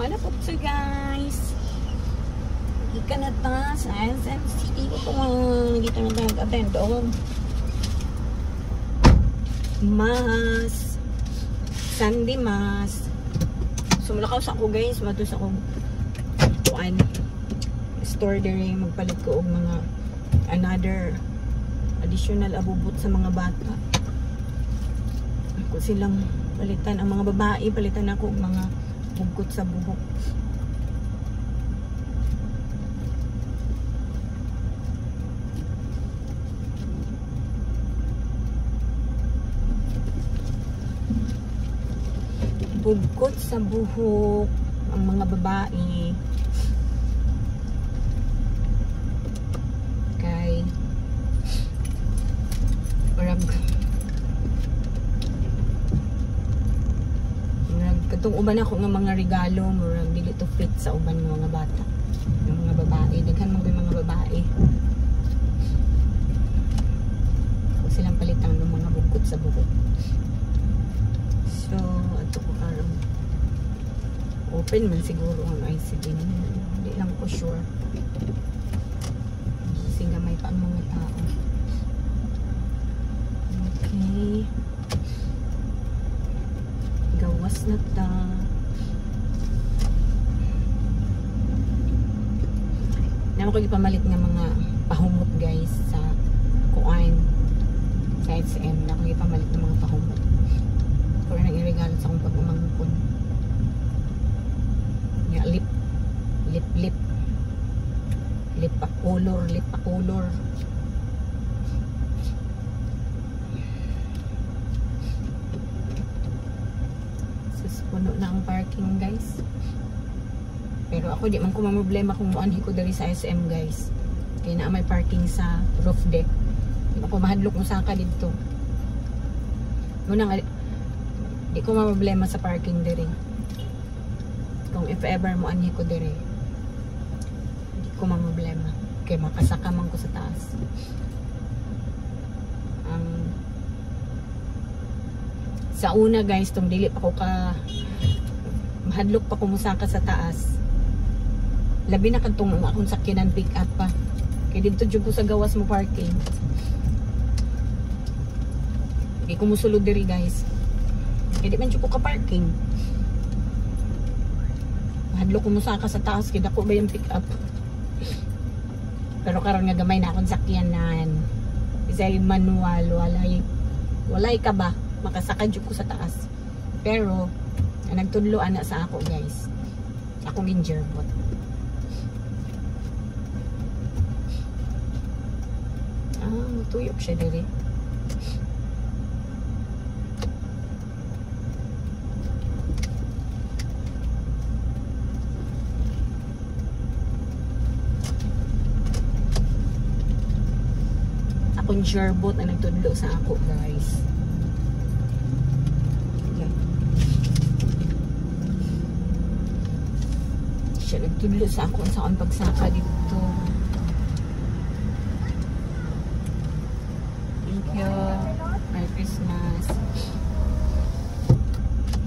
Wala po siya guys. Ika na ta sa SM City ko kung nagita na nag-attend o. Mas. Sunday mas. Sumulakaw sa ako guys. Matos ako. Tuan. Store dere. Magpalit ko og mga another additional abubot sa mga bata. Ako silang palitan. Ang mga babae palitan ako og mga bugkot sa buhok. Bugkot sa buhok ang mga babae. Kay katong uban ako ng mga regalo murag dili to fit sa uban ng mga bata, ng mga babae. Daghan man mga babae kung silang palitang ng mga bugkot sa buhok. So ato ko karon open man siguro ang ICD, hindi lang ko sure. Kasi gamay pa ang mga tao. Okay, gawas na ta. Naman ko ipamalit nga mga pahumot guys sa kuan sa SM. Naman ko ipamalit ng mga pahumot kung nang iregalo sa akong pag-umangkon. Nga lip pa color. Puno na ang parking guys. Pero ako di man ko problema kung muanhi ko dali sa SM guys. Kaya na may parking sa roof deck. Di ako mahadlok mo saka dito. Muna nga di ko problema sa parking diri. Kung if ever muanhi ko diri, di ko problema. Kaya makasaka man ko sa taas. Sa una guys, tong dili pa ko ka mahadlok pa kumusaka sa taas. Labi na kadtong akong sakyanan pick up pa. Kaya dito jud ko sa gawas mo parking. Di ko musulod diri guys. Kaya di man jud ko ka parking. Mahadlok kumusaka sa taas kaya dako ba yung pick up. Pero karon nga gamay na akong sakyanan. Isay manual, walay ka ba? Makasaka jud ko sa taas. Pero nagtudloan na sa ako guys. Akong injerbot. Tuyok siya diri. Akong injerbot na nagtudlo sa ako guys. Siya nagtudlo sa ako sa akong pagsaka dito. Thank you. Merry Christmas.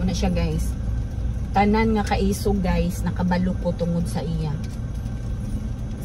Una siya guys. Tanan nga kaiso guys, nakabalo ko tungod sa iya.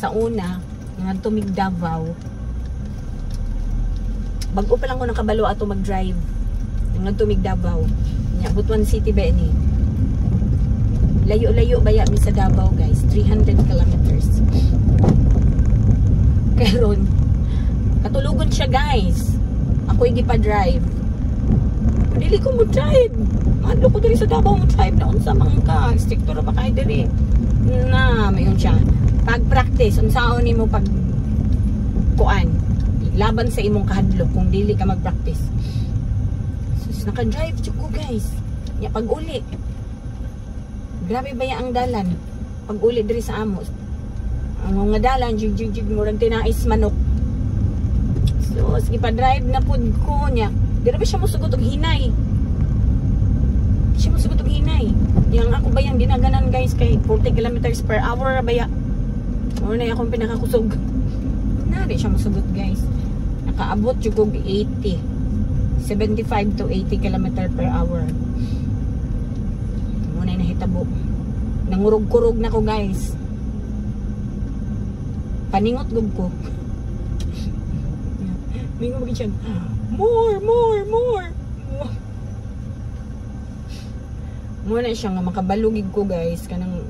Sa una, nga tumig Davao. Bago pa lang ko nakabalo ato mag-drive. Nga tumig Davao. Nya Butuan City ba ni? Layo-layo baya mi sa Davao guys, 300 kilometers. Karon katulugon siya guys. Ako hindi pa drive. Dili ko mo drive. Madlo ko diri sa Davao mo drive na unsa man ka, instructor ba kay diri. Na mayon siya. Pag practice unsaon nimo pag kuan laban sa imong kahadlok kung dili ka mag-practice. Sus naka-drive jud ko guys. Ya pag uli grabe ba ang dalan? Pag uli diri sa amos. Ang nga dalan, jig murag tinais manok. So, sige pa drive na pud ko niya. Dira ba siya mosugot og hinay? Siya mosugot og hinay. Yang ako ba yang dinaganan guys kay 40 kilometers per hour baya. Mo na akong pinakakusog. Nari siya mosugot guys. Nakaabot jud og 80. 75 to 80 km per hour. Muna na nahitabo. Nangurog-kurog na ko guys. Paningot gub ko. Mingo magin siya. More. Muna siya nga makabalugig ko guys. Kanang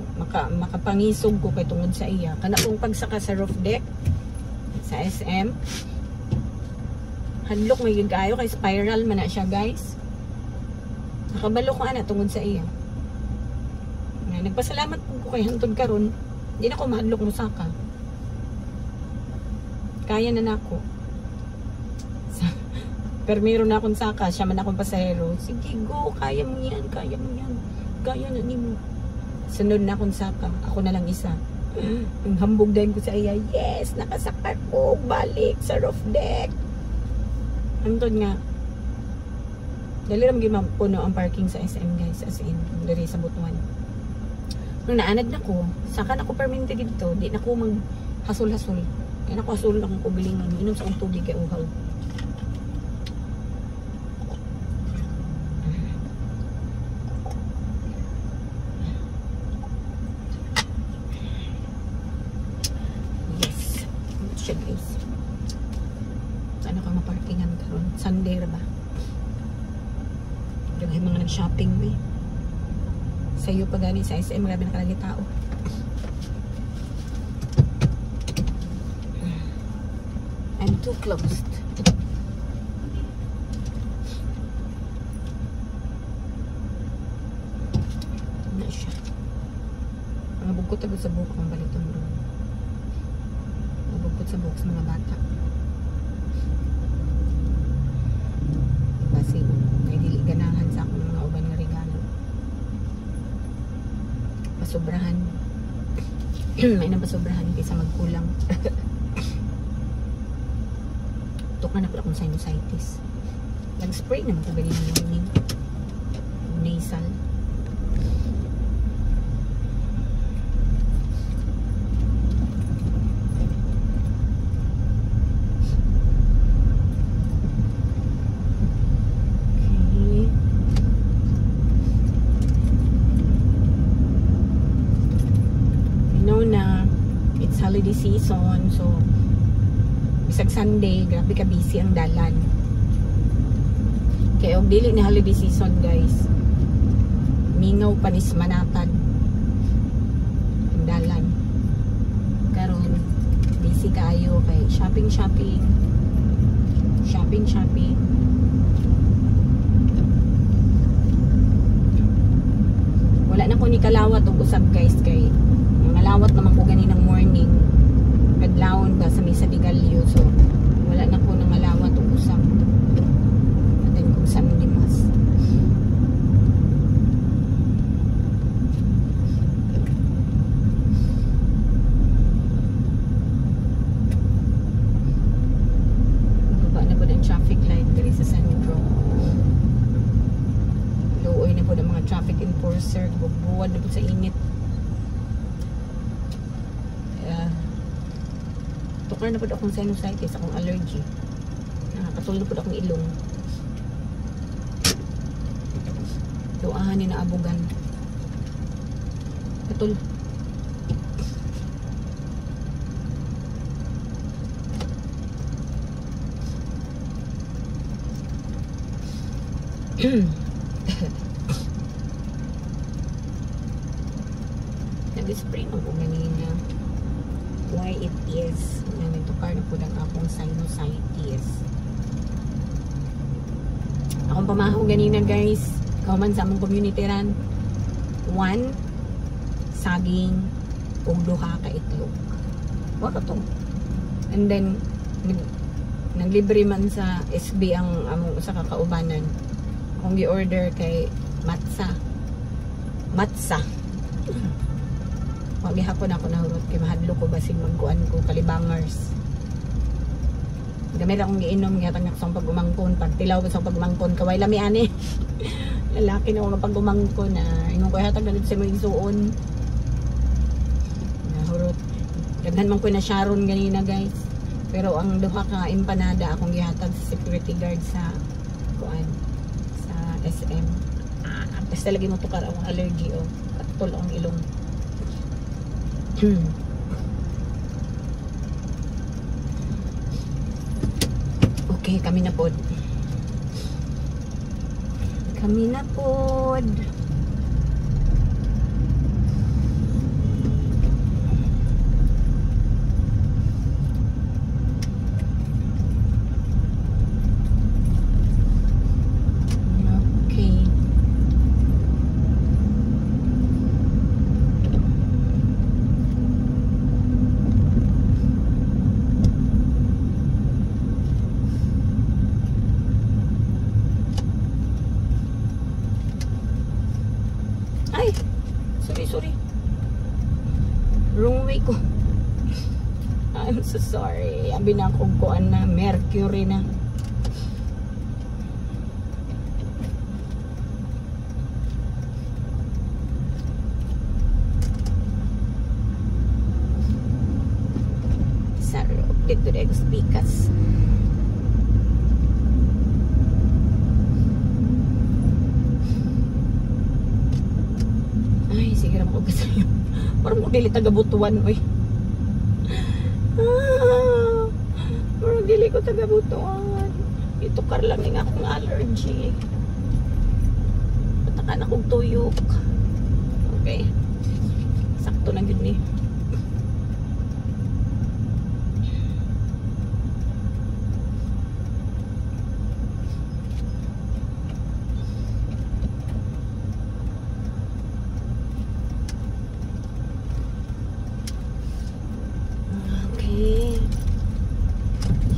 makapangisog ko kay tungod sa iya. Kana kong pagsaka sa roof deck. Sa SM. Hadlok may gigayo kay spiral man na siya guys. Nakabalo ko ana tungod sa iya. Nagpasalamat po ko kay hantod karon. Hindi na ko mahadlok mo saka. Kaya na nako. Pero meron na akong saka, siya man akong pasahero. Sige, go, kaya mo yan. Kaya na nimo. Sunod na akong saka, ako na lang isa. Yung hambog dahil ko sa iya, yes, nakasakay ko, balik sa roof deck. Hantod nga. Dali lang puno ang parking sa SM guys, as in, dali sa Butuan. Nung naanad na ko, saka na ko permente dito, di na ko mag-hasol-hasol. Kaya na ko hasol na kong kubilingan, inom sa akong tubig kay uhaw. Yes. Ano siya guys? Saan ka maparkingan karon? Sunday ra ba? Daghay mga nag-shopping ba eh. Sa'yo pa gani sa SM, marami na kalagi tao. I'm too closed. Ano siya? Mga bugkot agad sa buhok ng balitong doon. Mga bugkot sa buhok sa mga bata. Kasi may dili ganahan sa akong mga uban nga regalo. Pasobrahan. May nang pasobrahan kaysa magkulang. Tukan na po akong sinusitis. Nag-spray naman ko ganyan yung nasal. Holiday season, so bisag Sunday, grabe ka busy ang dalan. Kaya og dili ni holiday season guys, mingaw panis manatad ang dalan. Karon busy kayo kay shopping. Wala na ko ni kalawat og usab guys kay malawat naman ko ganinang morning kadlawon ba sa Misa de Gallo, so wala na ko nang malawat o usap atin kung saan limas. Baba na po ng traffic light diri sa Sandro. Luoy na po ng mga traffic enforcer, bubuwad na po sa init. Tukar na po akong sinusitis, akong allergy. Nakakatulog po akong ilong. Doahan ni naabugan. Katul. Nag-spray mo po ganina. Why it is tukar na po ng akong sinusitis. Akong pamahaw ganina guys, kauman sa among community ran 1 saging ug 2 ka itlog. Wala to. And then naglibre man sa SB ang among usa ka kaubanan. Akong gi-order kay matsa. Gihapon ako nahurot kay mahadlo ko basin magkuan ko kalibangers. Gamit akong giinom gihatag sa pag-umangkon, pagtilaw sa pag-umangkon kaway lami ani. Lalaki na ako pag-umangkon na ingon ko hatag na sa mga isuon. Nahurot. Daghan man ko na Sharon ganina guys. Pero ang duha ka empanada akong gihatag sa security guard sa kuan sa SM. Basta lagi mo tukar akong allergy o katol ang ilong. Okay, kami na pod. Kami na pod. Sorry. Wrong way ko. I'm so sorry. Abi na akong kuan na Mercury na. Sarap. Dito na yung speakers. Sige naman ko kasi yun. Parang mo dili tagabutuan, oy. Parang dili ko tagabutuan. Itukar lang yung akong allergy. Patakan akong tuyok. Okay. Sakto na yun eh.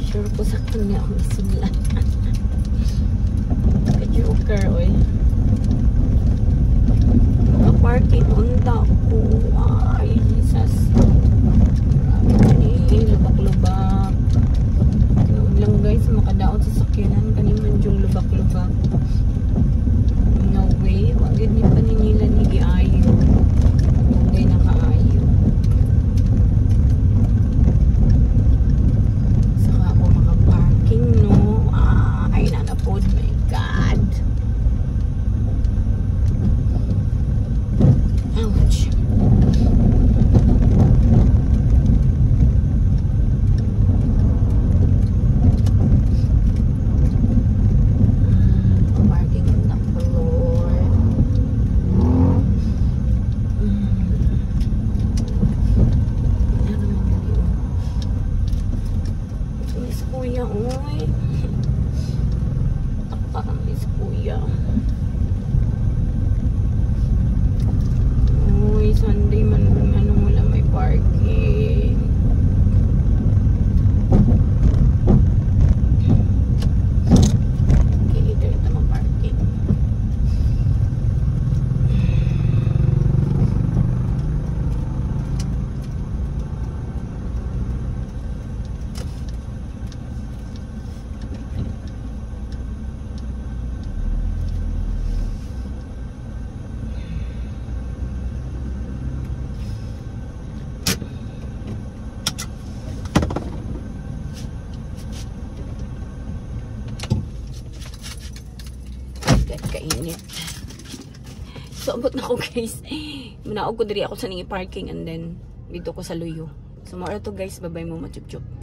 Sure po sakto niya ako isulat. Ka-joker, oy. Maka-parking unta ko. Ay, Jesus. Marami lubak-lubak. Kanoon lang guys, makadaot sa sakyanan. Kaniman yung lubak-lubak. No way. Wagid ni paninila ni Giayo. Hindi nakaayo. Sunday man ano wala may parking. Okay, dito ito mag-parking. Kainit. So, abot na ako guys. Manaog ko diri ako sa ningi parking and then dito ko sa Luyo. So, mara to guys. Babay mo, machup-chup.